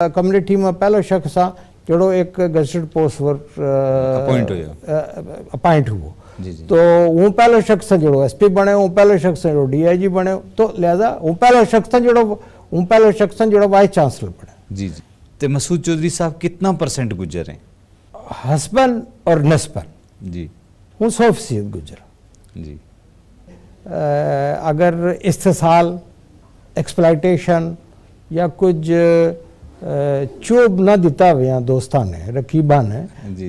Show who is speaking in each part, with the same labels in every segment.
Speaker 1: Community में पहलो शख्स आ जो एक गजटेड पोस्ट पर अपॉइंट हुआ। तो हूँ पहलो शख्स जो SP बने, हूँ पहलो शख्स जो DIG बने, तो लिहाजा हूँ पहलो शख्स जो वाइस चांसलर बने।
Speaker 2: जी जी। तो मसूद चौधरी साहब कितना % गुजर हैं?
Speaker 1: हस्बन और नस्बन
Speaker 2: जी
Speaker 1: हूँ 100% गुजरा
Speaker 2: जी।
Speaker 1: अगर इस्तेसाल, एक्सप्लाइटेशन या कुछ चुभ ना दिता हुआ दोस्तान ने, रकीबा ने,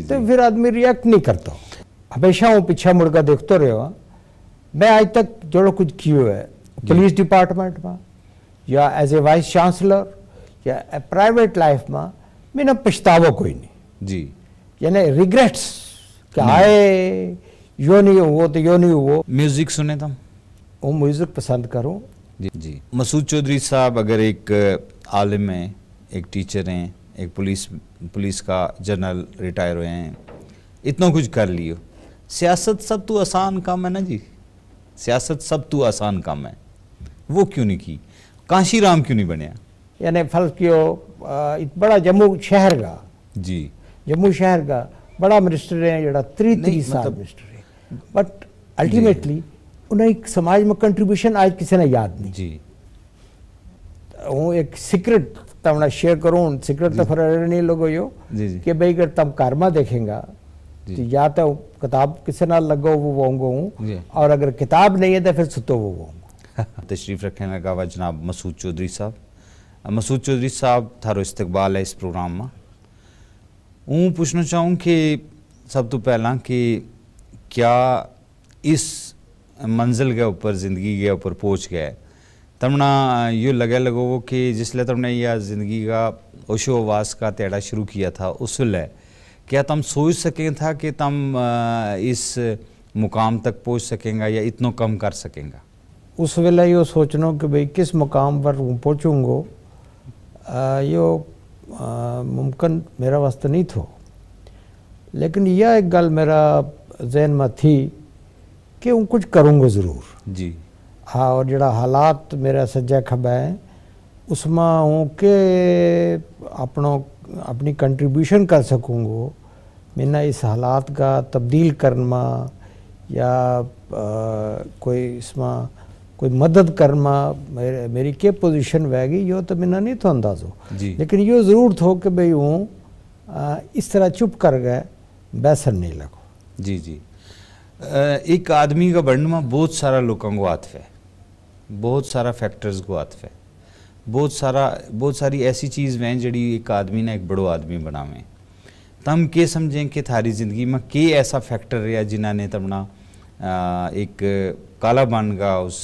Speaker 1: तो फिर आदमी रिएक्ट नहीं करता। हमेशा वो पीछे मुड़कर देखते रहो। मैं आज तक जो कुछ किया है पुलिस डिपार्टमेंट में या एज ए वाइस चांसलर या प्राइवेट लाइफ में, मैंने पछतावा कोई नहीं
Speaker 2: जी,
Speaker 1: यानी रिग्रेट्स क्या आए यो नहीं हुआ तो यो नहीं हुआ।
Speaker 2: म्यूजिक सुने तुम?
Speaker 1: वो म्यूजिक पसंद करूँ
Speaker 2: जी जी। मसूद चौधरी साहब अगर एक आलिम हैं, एक टीचर हैं, एक पुलिस का जनरल रिटायर हुए हैं, इतना कुछ कर लियो, सियासत सब तो आसान काम है ना जी, सियासत सब तो आसान काम है, वो क्यों नहीं की? काशी राम क्यों नहीं बनया?
Speaker 1: यानी फर्ज कियो बड़ा जम्मू शहर का
Speaker 2: जी,
Speaker 1: जम्मू शहर का बड़ा मिनिस्टर है जरा 30 साल मिनिस्टर है, बट अल्टीमेटली उन्हें समाज में कंट्रीब्यूशन आज किसी ने याद नहीं
Speaker 2: जी।
Speaker 1: हूँ एक सीक्रेट तमना शेयर करूँ, सीक्रेट तो फिर नहीं लोगो यो कि भाई अगर तम कारमा देखेंगा तो या तो किताब किसी ना लगो वो होंगे हूँ, और अगर किताब नहीं है तो फिर सुतो वो होंगे।
Speaker 2: तशरीफ़ रखने लगा हुआ जनाब मसूद चौधरी साहब। मसूद चौधरी साहब थारो इस्तकबाल है इस प्रोग्राम में। हूँ पूछना चाहूँ कि सब तो पहला कि क्या इस मंजिल के ऊपर ज़िंदगी के ऊपर पहुँच गए तमना यो लगो वो कि जिसले तुमने यह ज़िंदगी का ओशो आवास का तेड़ा शुरू किया था उस वेले क्या तुम सोच सकें था कि तुम इस मुकाम तक पहुँच सकेंगे या इतना कम कर सकेंगे?
Speaker 1: उस वेले यो सोचना कि भाई किस मुकाम पर पहुँचूँगो यो मुमकिन मेरा वास्ते नहीं थो, लेकिन यह एक गल मेरा जहन में थी कि हूँ कुछ करूँगा ज़रूर
Speaker 2: जी।
Speaker 1: हाँ, और जड़ा हालात मेरा सज्जा खबा है उसमें हूँ कि अपनी कंट्रीब्यूशन कर सकूँगो, मैंने इस हालात का तब्दील करना या कोई इसमें कोई मदद करना मेरी क्या पोजीशन वैगी यो तो मैंने नहीं तो अंदाज़ो, लेकिन यो ज़रूर थो कि भाई हूँ इस तरह चुप कर गए बैसन नहीं लगो।
Speaker 2: जी जी। एक आदमी का बढ़ने में बहुत सारा लोगों को आतफ है, बहुत सारा फैक्टर्स को आतफ है, बहुत सारी ऐसी चीज़ हैं जड़ी एक आदमी ने एक बड़ो आदमी बनावे। तम के समझें कि थारी ज़िंदगी में के ऐसा फैक्टर रहा जिन्होंने तमना एक काला बन का उस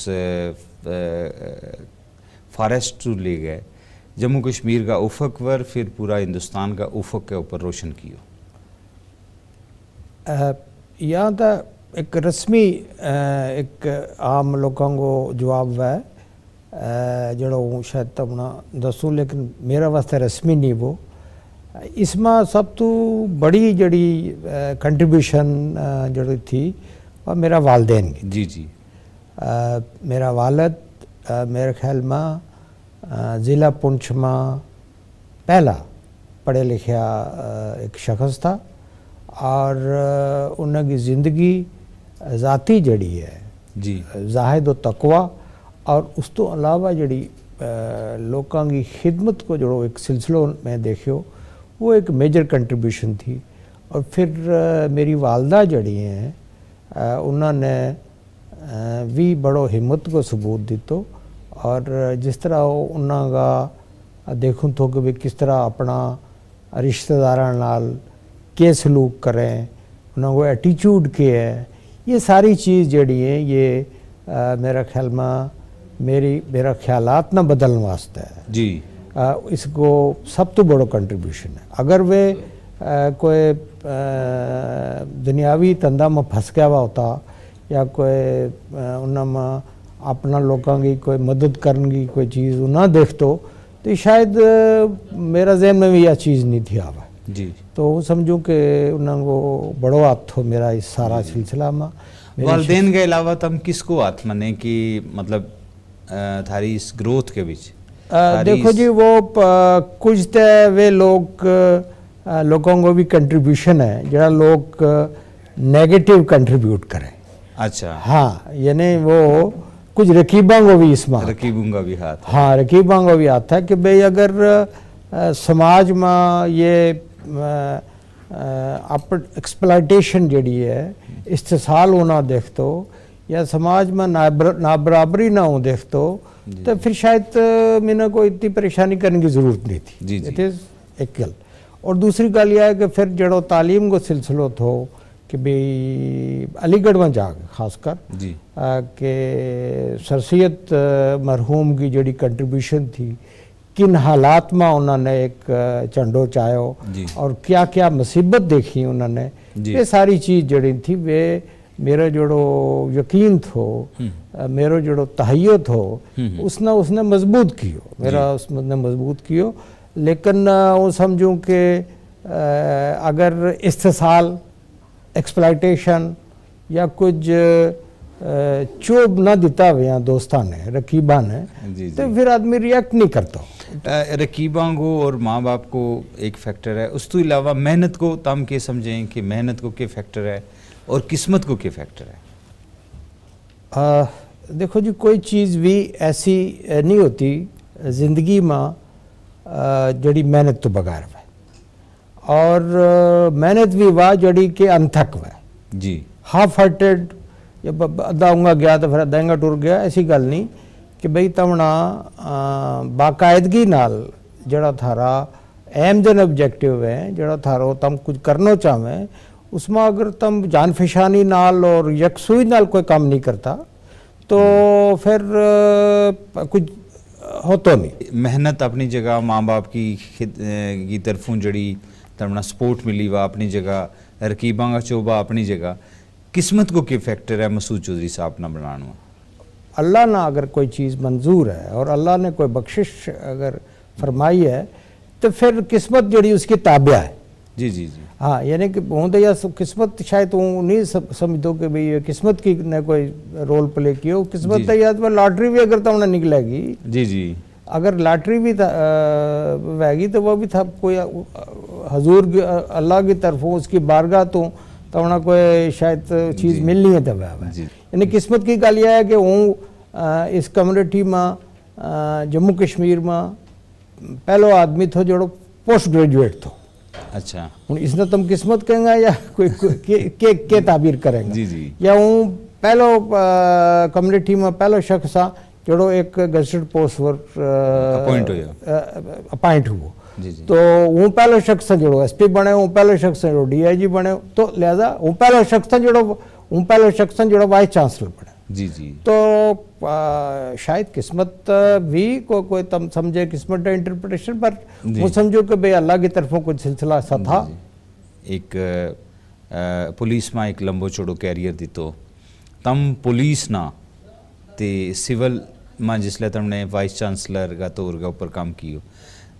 Speaker 2: फॉरेस्ट टू ले गए जम्मू कश्मीर का उफक वर, फिर पूरा हिंदुस्तान का उफक के ऊपर रोशन किया?
Speaker 1: यहाँ तो एक रस्मी एक आम लोगों को जवाब है जड़ो शायद तमना दसूँ, लेकिन मेरा वास्ते रस्मी नहीं वो। इसमें सब तो बड़ी जड़ी कंट्रीब्यूशन जड़ी थी और मेरा वालदेन की।
Speaker 2: जी जी।
Speaker 1: मेरा वालद मेरे ख्याल में ज़िला पुंछ में पहला पढ़े लिखा एक शख्स था और उनकी ज़िंदगी ज़ाती जड़ी है
Speaker 2: जी
Speaker 1: जाहिद व तकवा और उस तो अलावा जड़ी लोगों की खिदमत को जो एक सिलसिलों में देखियो वो एक मेजर कंट्रीब्यूशन थी। और फिर मेरी वालदा जड़ी हैं उन्होंने भी बड़ो हिम्मत को सबूत दितो और जिस तरह उन्होंने देखूँ तो कि किस तरह अपना रिश्तेदारों नाल के सलूक करें, उन्होंने एटीट्यूड के है, ये सारी चीज़ जड़ी है ये मेरा ख्याल में मेरा ख्यालात ना बदलने वास्ते है
Speaker 2: जी।
Speaker 1: इसको सब तो बड़ो कंट्रीब्यूशन है। अगर वे कोई दुनियावी धंधा में फंस गया हुआ होता या कोई उनमें अपना लोगों की कोई मदद करने की कोई चीज़ ना देखतो तो शायद मेरा जहन में भी यह चीज़ नहीं थी आवा
Speaker 2: जी।
Speaker 1: तो समझूँ कि उनको बड़ो हाथ हो मेरा इस सारा सिलसिला में।
Speaker 2: वालदेन के अलावा तुम किसको हाथ मने कि मतलब थारी इस ग्रोथ के बीच
Speaker 1: देखो जी वो कुछ तो वे लोगों को भी कंट्रीब्यूशन है जरा लोग नेगेटिव कंट्रीब्यूट करें।
Speaker 2: अच्छा
Speaker 1: हाँ यानी वो कुछ रकीबों को भी इसमें
Speaker 2: रकीबों का भी हाथ,
Speaker 1: हाँ रकीबों को भी आता है कि भाई अगर समाज में ये एक्सप्लॉइटेशन जड़ी है इस्तेसाल होना देख तो या समाज में नाबराबरी ना हो देख तो फिर शायद मैंने को इतनी परेशानी करने की ज़रूरत नहीं थी। इट इज़ एक गल। और दूसरी गल यह है कि फिर जड़ो तालीम को सिलसिलो थो कि भाई अलीगढ़ में जाके खासकर कि सर सैयद मरहूम की जड़ी कंट्रीब्यूशन थी किन हालात में उन्होंने एक झंडो चायो और क्या क्या मुसीबत देखी उन्होंने, ये सारी चीज़ जड़ी थी वे मेरा जोड़ो यकीन थो मेरा जोड़ो तहय्यो थो उसने मजबूत कियो, मेरा उसने मजबूत कियो। लेकिन वो समझूं कि अगर इस्तेसाल एक्सप्लॉइटेशन या कुछ चुभ न दिता हुआ दोस्तान ने रकीबा ने तो फिर आदमी रिएक्ट नहीं करता।
Speaker 2: रकीबा को और माँ बाप को एक फैक्टर है, उस तो अलावा मेहनत को तम के समझें कि मेहनत को क्या फैक्टर है और किस्मत को क्या फैक्टर है।
Speaker 1: देखो जी कोई चीज़ भी ऐसी नहीं होती ज़िंदगी में जड़ी मेहनत तो बगैर है और मेहनत भी वाह जड़ी के अंथक वह
Speaker 2: जी
Speaker 1: हाफ हार्टेड या अद्धा उंगा गया तो फिर अद्धा टुर गया, ऐसी गल नहीं कि भाई तमना बाकायदगी नाल जड़ा थारा एम जन ऑब्जेक्टिव है जड़ा थारो तम कुछ करना चाहें उसमें अगर तम जान फिशानी नाल और यकसुई नाल कोई काम नहीं करता तो फिर कुछ होता नहीं।
Speaker 2: मेहनत अपनी जगह, माँ बाप की तरफों जड़ी तमना सपोर्ट मिली वह अपनी जगह, रकीबा का चोबा अपनी जगह, किस्मत को क्या फैक्टर है मसूद चौधरी साहब ना बनाना।
Speaker 1: अल्लाह ना अगर कोई चीज़ मंजूर है और अल्लाह ने कोई बख्शिश अगर फरमाई है तो फिर किस्मत जड़ी उसकी ताबिया है।
Speaker 2: जी जी जी
Speaker 1: हाँ यानी कि हूँ तो या किस्मत शायद वो नहीं समझ दो कि भाई ये किस्मत की ने कोई रोल प्ले किया, किस्मत तो याद में लॉटरी भी अगर तुमने निकलेगी
Speaker 2: जी जी
Speaker 1: अगर लॉटरी भी वैगी तो वो भी था कोई हजूर अल्लाह की तरफों उसकी बारगाह तो तमना कोई शायद चीज़ मिलनी है तब यानी किस्मत की गल यह है कि हूँ इस कम्युनिटी में जम्मू कश्मीर में पहलो आदमी थो जो पोस्ट ग्रेजुएट थो।
Speaker 2: अच्छा
Speaker 1: हूँ इसने तुम किस्मत कहेंगे या कोई के ताबीर करेंगे
Speaker 2: जी जी या
Speaker 1: हूँ पहलो कम्युनिटी में पहलो शख्स आ जो एक गजटेड पोस्ट पर अपॉइंट हुआ तो हूँ पहलो शख्स जो SP बने, हूँ पहलो शख्स जो DIG बने, तो लिहाजा हूँ पहलो शख्स जो वाइस चांसलर बने
Speaker 2: जी जी तो
Speaker 1: शायद किस्मत भी कोई तम समझे किस्मत का इंटरप्रिटेशन पर वो समझो कि भाई अल्लाह की तरफों कुछ सिलसिला ऐसा था।
Speaker 2: एक पुलिस में एक लंबो चौड़ो कैरियर दी तो तम पुलिस ना ते सिविल में जिसले तुमने वाइस चांसलर का तौर के ऊपर काम कियो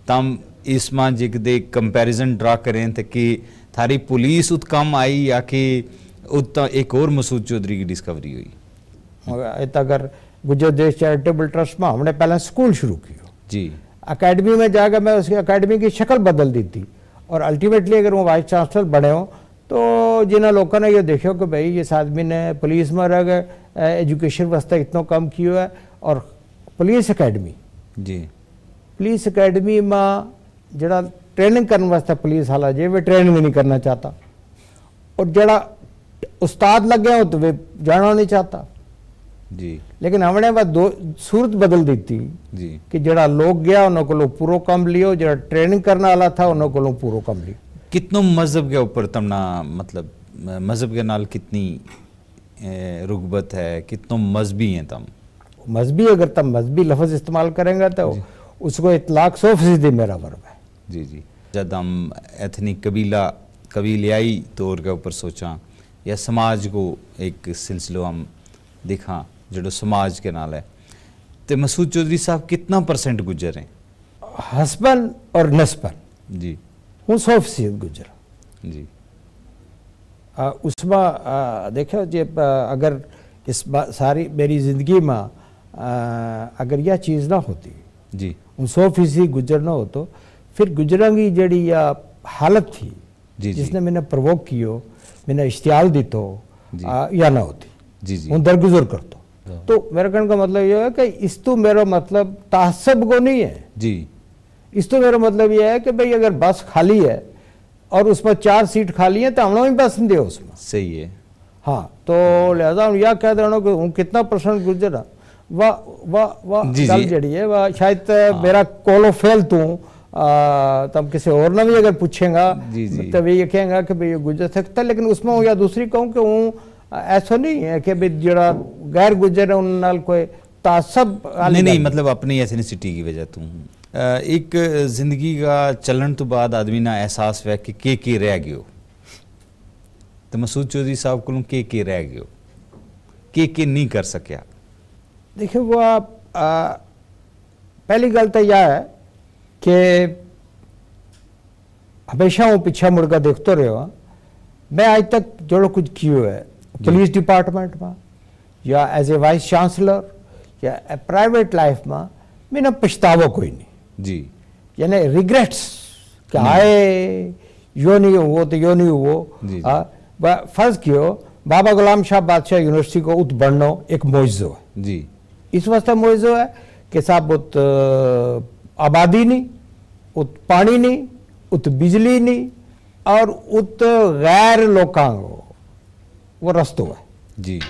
Speaker 2: तम इसमें जे कंपैरिजन ड्रा करें तो कि थारी पुलिस उत कम आई या कि उत एक और मसूद चौधरी की डिस्कवरी हुई।
Speaker 1: अगर गुजर देश चैरिटेबल ट्रस्ट में हमने पहले स्कूल शुरू किया
Speaker 2: जी,
Speaker 1: अकेडमी में जाकर मैं उसकी अकेडमी की शक्ल बदल दी थी और अल्टीमेटली अगर वो वाइस चांसलर बने हो तो जिन्हें लोगों ने ये देखो कि भाई इस आदमी ने पुलिस में रह गए एजुकेशन वास्ते इतना काम किया है और पुलिस अकेडमी
Speaker 2: जी
Speaker 1: पुलिस अकेडमी में जरा ट्रेनिंग करने वास्ते पुलिस वाला जे वे ट्रेनिंग नहीं करना चाहता और जरा उस्ताद लग गया हो तो वे जाना नहीं चाहता
Speaker 2: जी।
Speaker 1: लेकिन हमने वह दो सूरत बदल दी थी
Speaker 2: जी
Speaker 1: कि जरा लोग गया उन्होंने को पूरा काम लियो, जरा ट्रेनिंग करने वाला था उन्होंने को पूरा काम लियो।
Speaker 2: कितनों मजहब के ऊपर तमना मतलब मजहब के नाल कितनी रुगबत है, कितनों मजहबी हैं तम?
Speaker 1: मजहबी अगर तम मजहबी लफ्ज़ इस्तेमाल करेंगे तो उसको इतलाक 100% मेरा वर्ब है।
Speaker 2: जी जी। जब हम एथनिक कबीलियाई तौर के ऊपर सोचा या समाज को एक सिलसिलो हम देखा जो समाज के नाल है तो मसूद चौधरी साहब कितना % गुजर हैं?
Speaker 1: हस्बन और नस्बन
Speaker 2: जी
Speaker 1: हूँ 100% गुजर
Speaker 2: जी।
Speaker 1: उसमें देखो जे अगर इस सारी मेरी ज़िंदगी में अगर यह चीज़ ना होती
Speaker 2: जी
Speaker 1: 100% गुजर ना हो तो फिर गुजरां की जड़ी या हालत थी
Speaker 2: जी,
Speaker 1: जिसने मैंने प्रवोक कियो, मैंने इश्तियाल दी तो या ना होती
Speaker 2: जी जी
Speaker 1: हूँ दरगुजर कर तो मेरा कहने का मतलब यह है कि इस तो मेरा मतलब तासब को नहीं है
Speaker 2: जी,
Speaker 1: इस तो मेरा मतलब यह है कि भाई अगर बस खाली है और उसमें 4 सीट खाली है तो हम लोग भी बस दे उसमें
Speaker 2: सही है।
Speaker 1: हाँ तो लिहाजा हम यह कह देना कि हूँ कितना परसेंट गुजरा वाह वाह वाह गल जड़ी है वह शायद मेरा कोलो फेल तू तब किसी और ने भी अगर पूछेगा तब ये कहेंगे कि भाई गुजर सकता, लेकिन उसमें या दूसरी कहूँ कि हूँ ऐसा नहीं है कि भाई जरा गैर गुजर उन नाल कोई तासब
Speaker 2: नहीं मतलब अपनी एथनिसिटी की वजह तू एक जिंदगी का चलन तो बाद आदमी ना एहसास हुआ कि के रह गयो, तो मसूद चौधरी साहब को के रह गयो, के नहीं कर सकिया।
Speaker 1: देखिए वो पहली गल तो यह है कि हमेशा वो पीछे मुड़कर देखते रहो, मैं आज तक जो कुछ किया है पुलिस डिपार्टमेंट में या एज ए वाइस चांसलर या प्राइवेट लाइफ में मैंने पछतावा कोई नहीं
Speaker 2: जी,
Speaker 1: यानी रिग्रेट्स कि आए यो नहीं हुआ तो यो नहीं हुआ। फर्ज कियो बाबा गुलाम शाह बादशाह यूनिवर्सिटी को उत बढ़ना एक मौजू है
Speaker 2: जी,
Speaker 1: इस वास्ते मौजू है कि साहब उत आबादी नहीं, उत पानी नहीं, उत बिजली नहीं और उत गैर लोकां वो रस्तो है
Speaker 2: जी,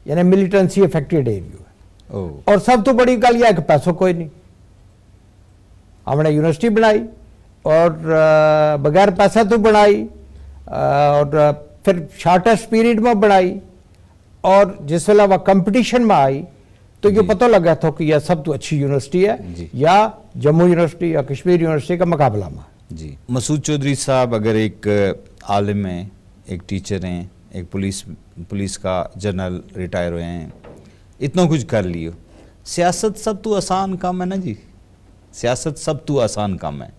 Speaker 1: यानी मिलिटेंसी अफेक्टेड एरिया है।
Speaker 2: ओ।
Speaker 1: और सब तो बड़ी गल यह है कि पैसों कोई नहीं, हमने यूनिवर्सिटी बनाई और बगैर पैसा तो बनाई और फिर शॉर्टेस्ट पीरियड में बनाई और जिस वेला वह कंपटीशन में आई तो ये पता लगा था कि यह सब तो अच्छी यूनिवर्सिटी है या जम्मू यूनिवर्सिटी या कश्मीर यूनिवर्सिटी का मुकाबला में
Speaker 2: जी। मसूद चौधरी साहब अगर एक आलिम हैं, एक टीचर हैं, एक पुलिस का जनरल रिटायर हुए हैं, इतना कुछ कर लियो, सियासत सब तो आसान काम है ना जी, सियासत सब तो आसान काम है,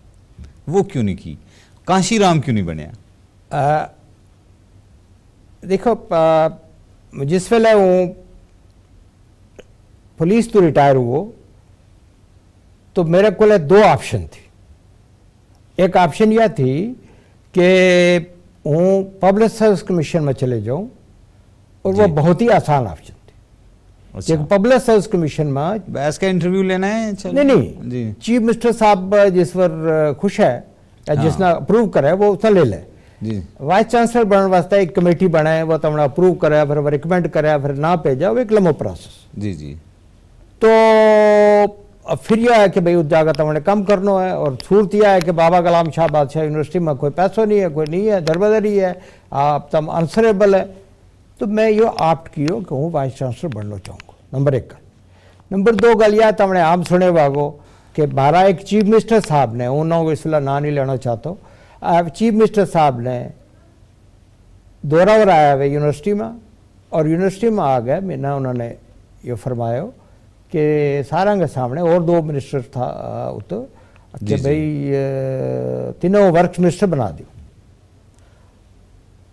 Speaker 2: वो क्यों नहीं की? कांशी राम क्यों नहीं बनया?
Speaker 1: देखो जिस वेले वो पुलिस तो रिटायर हुआ तो मेरे को 2 ऑप्शन थी। एक ऑप्शन यह थी कि हूँ पब्लिक सर्विस कमीशन में चले जाऊँ और वो बहुत ही आसान ऑप्शन थी। अच्छा। पब्लिक सर्विस कमीशन में
Speaker 2: बस का इंटरव्यू लेना है,
Speaker 1: चलो। नहीं जी, चीफ मिनिस्टर साहब जिस पर खुश है या जिसने अप्रूव करे वो उसने ले ले जी। वाइस चांसलर बनने वास्ते एक कमेटी बनाए, वो तुमने अप्रूव करे, फिर रिकमेंड करे, फिर ना भेजा, वो एक लंबा प्रोसेस
Speaker 2: जी जी।
Speaker 1: तो फिर यह है कि भाई उस जगह तुमने कम करना है और सूरत यह है कि बाबा गुलाम शाह बादशाह यूनिवर्सिटी में कोई पैसों नहीं है, कोई नहीं है, दरबदरी है, आप तम आंसरेबल है। तो मैं ये ऑप्ट किया कि हूँ वाइस चांसलर बनना चाहूँगा, नंबर 1 गल। नंबर 2 गल यह तुमने आम सुने वागो कि 12 एक चीफ मिनिस्टर साहब ने, उन्होंने इसलिए ना नहीं लेना चाहता, चीफ मिनिस्टर साहब ने दौरा वराया है यूनिवर्सिटी में और यूनिवर्सिटी में आ गए, मैंने उन्होंने ये फरमाया कि सारा के सामने और 2 मिनिस्टर था तो कि भाई तीनों वर्क मिनिस्टर बना दी।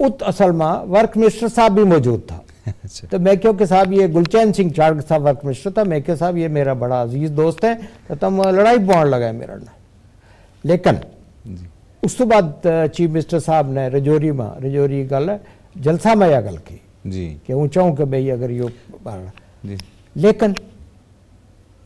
Speaker 1: उत असल में वर्क मिनिस्टर साहब भी मौजूद था। तो मैं क्यों कि साहब ये गुलचैन सिंह चार्ग साहब वर्क मिनिस्टर था, मैं के साहब ये मेरा बड़ा अजीज दोस्त है, तो तुम लड़ाई पौन लगा मेरा ना। लेकिन उस तो बाद चीफ मिनिस्टर साहब ने रजौरी गल जलसा में यह गल की
Speaker 2: जी
Speaker 1: कि हूँ चाहूँ कि भाई अगर यो लेकिन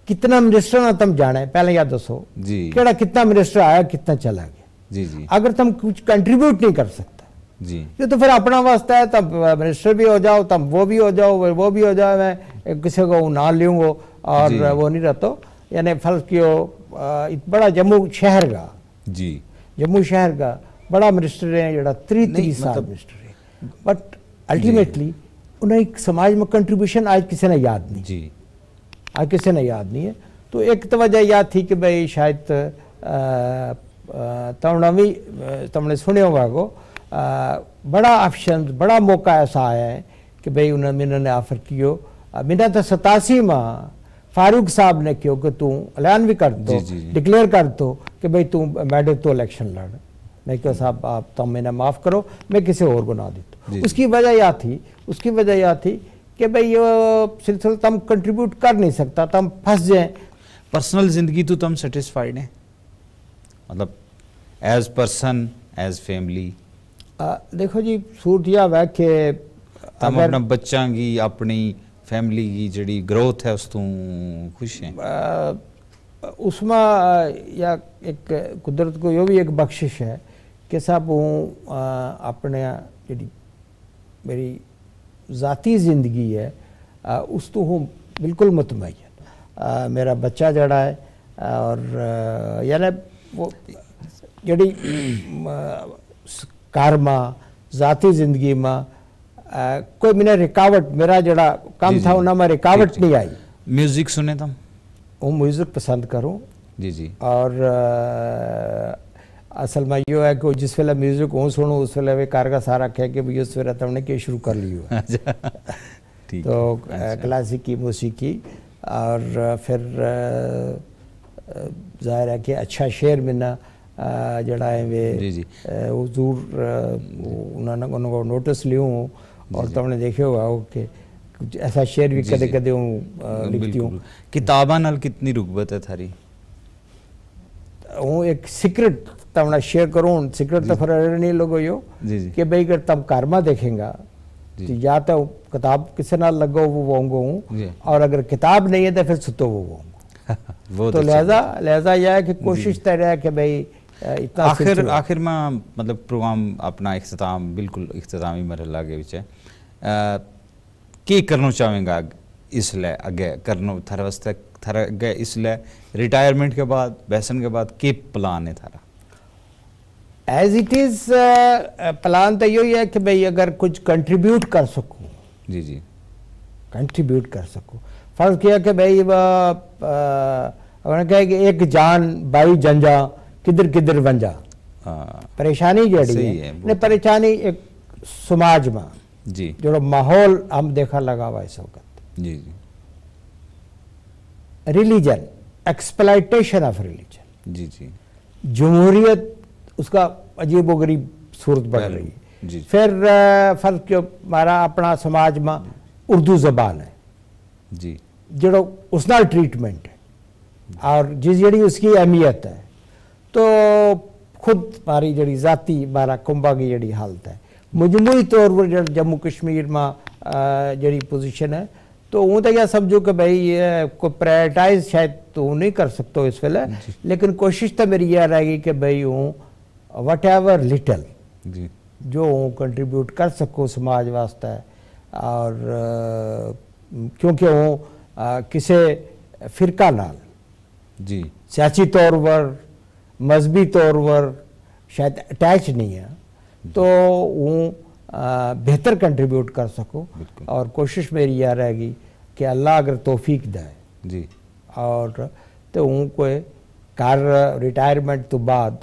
Speaker 1: कितना मिनिस्टर ना तुम जाने, पहले याद दसो जी केड़ा कितना मिनिस्टर आया कितना चला गया
Speaker 2: जी जी।
Speaker 1: अगर तुम कुछ कंट्रीब्यूट नहीं कर सकता
Speaker 2: जी
Speaker 1: ये तो फिर अपना वास्ता है, तब मिनिस्टर भी हो जाओ, तब वो भी हो जाओ, वो भी हो जाए, मैं किसी को ना लूँगा और वो नहीं रहता। यानी फर्ज कियो बड़ा जम्मू शहर का
Speaker 2: जी,
Speaker 1: जम्मू शहर का बड़ा मिनिस्टर है जरा 30 साल मिनिस्टर है, बट अल्टीमेटली उन्हें एक समाज में कंट्रीब्यूशन आज किसी ने याद नहीं जी, आज किसी ने याद नहीं है। तो एक तो वजह याद थी कि भाई शायद तुमने सुने होगा बड़ा ऑप्शन, बड़ा मौका ऐसा आया है कि भाई उन्होंने ऑफर कियो। मैंने तो 87 में फारूक साहब ने क्यों कि तू ऐलान भी कर दो, डिक्लेयर कर दो कि भाई तू मैडम तो इलेक्शन लड़। मैं क्यों साहब आप तुम मैंने माफ़ करो, मैं किसी और को ना देता। उसकी वजह यह थी कि भाई ये सिलसिला तुम कंट्रीब्यूट कर नहीं सकता, तुम फंस जाए।
Speaker 2: पर्सनल जिंदगी तो तुम सेटिस्फाइड है, मतलब एज पर्सन एज फैमिली?
Speaker 1: देखो जी सूरत यह है कि
Speaker 2: तुम अपना बच्चा की अपनी फैमिली की जड़ी ग्रोथ है उस तू खुश है?
Speaker 1: उसमें या एक कुदरत को यो भी एक बख्शिश है कि साहब हूँ अपने जी मेरी ज़ाती ज़िंदगी है उस तो हूँ बिल्कुल मुतमईन। मेरा बच्चा जड़ा है और यानी वो जड़ी कार में ज़ाती ज़िंदगी में कोई मैंने रुकावट मेरा जड़ा काम था उन्हें में रुकावट नहीं आई।
Speaker 2: म्यूजिक सुने तुम?
Speaker 1: वो म्यूजिक पसंद करूँ
Speaker 2: जी जी।
Speaker 1: और असल में यो है कि जिस वेले म्यूजिक हूँ सुनूँ उस वेले वे कार का सारा कह के भी उस वेले तुमने क्या शुरू कर लियो तो क्लासिक की मौसीकी और फिर जाहिर है कि अच्छा शेर मिलना जड़ा है वे हुजूर उन्होंने नोटिस लियो और तुमने देखे होगा कि ऐसा शेर भी कदे कदे लिखती हूँ।
Speaker 2: किताबा नाल कितनी रुगबत है थारी?
Speaker 1: हूँ एक सीक्रेट तुमने शेयर करूँ, सीक्रेट तो फिर नहीं लोगो यो कि भाई अगर तुम कारमा देखेंगा तो या तो किताब किसी नाल लगो वो वोंगो हूँ और अगर किताब नहीं है तो फिर सुतो वो वोंगो। तो लिहाजा यह है कि कोशिश तरह है कि भाई इतना
Speaker 2: आखिर में मतलब प्रोग्राम अपना इख्तिताम बिल्कुल इख्तितामी मरहला के विच है की करना चाहेंगा इसलिए अगे करना थारे वास्ते थारा अगे इसलिए रिटायरमेंट के बाद बहसन के बाद के प्लान है थारा?
Speaker 1: एज इट इज प्लान तो यही है कि भाई अगर कुछ कंट्रीब्यूट कर सकूँ
Speaker 2: जी जी
Speaker 1: कंट्रीब्यूट कर सकूँ। फर्ज किया कि भाई उन्होंने कहा कि एक जान बाई जंजा किधर किधर वंजा। परेशानी जड़ी है परेशानी एक समाज में
Speaker 2: जी
Speaker 1: जो माहौल हम देखा लगा हुआ इस वक्त
Speaker 2: जी जी
Speaker 1: रिलीजन एक्सप्लॉइटेशन ऑफ रिलीजन
Speaker 2: जी जी
Speaker 1: जमहूरियत उसका अजीबोगरीब सूरत बढ़ रही है
Speaker 2: जी।
Speaker 1: फिर फर्ज क्यों हमारा अपना समाज में उर्दू ज़बान है
Speaker 2: जी
Speaker 1: जो उस नाल ट्रीटमेंट है और जिस जड़ी उसकी अहमियत है तो खुद हमारी जड़ी ज़ाती हमारा कुंभा की जड़ी हालत है मजमूई तौर पर जम्मू कश्मीर में जड़ी पोजीशन है तो वो तो यह समझो कि भाई ये को प्रायोरिटाइज शायद तो नहीं कर सकते इस वेले लेकिन कोशिश तो मेरी यह रहेगी कि भाई हूँ वट एवर लिटल जो हूँ कंट्रीब्यूट कर सकूँ समाज वास्ते और क्योंकि हूँ किसी फिरका नाल
Speaker 2: जी
Speaker 1: सियासी तौर पर मजहबी तौर पर शायद अटैच नहीं है तो वो बेहतर कंट्रीब्यूट कर सकूँ और कोशिश मेरी यह रहेगी कि अल्लाह अगर तौफीक दे
Speaker 2: जी और
Speaker 1: तो हूँ कोई कार रिटायरमेंट तो बाद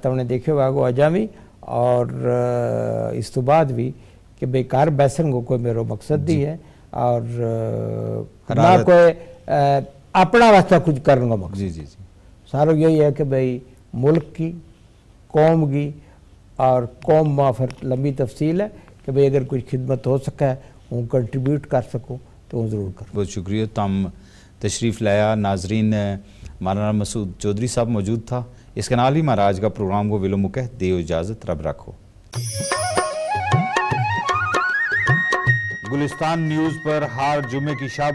Speaker 1: तुमने देखे होगा को अजामी और इस तो बाद भी कि भाई कार बैसन को कोई मेरा मकसद ही है और ना कोई अपना वास्ता कुछ करने का मकसद।
Speaker 2: जी जी जी
Speaker 1: सारा यही है कि भाई मुल्क की कौम की और कौम में फिर लंबी तफसील है कि भाई अगर कुछ खिदमत हो सके वो कंट्रीब्यूट कर सकूँ तो वो ज़रूर कर।
Speaker 2: बहुत शुक्रिया तम तशरीफ़ लाया। नाजरीन मौलाना मसूद चौधरी साहब मौजूद था। इसके नाल ही महाराज का प्रोग्राम को विलो मुकह दे इजाज़त रब रखो। गुलिस्तान न्यूज़ पर हर जुमे की शब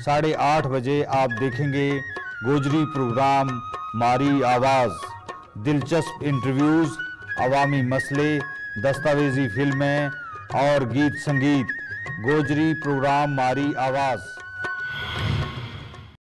Speaker 2: 8:30 बजे आप देखेंगे गोजरी प्रोग्राम मारी आवाज़। दिलचस्प इंटरव्यूज़, अवामी मसले, दस्तावेजी फिल्में और गीत संगीत। गोजरी प्रोग्राम मारी आवाज़।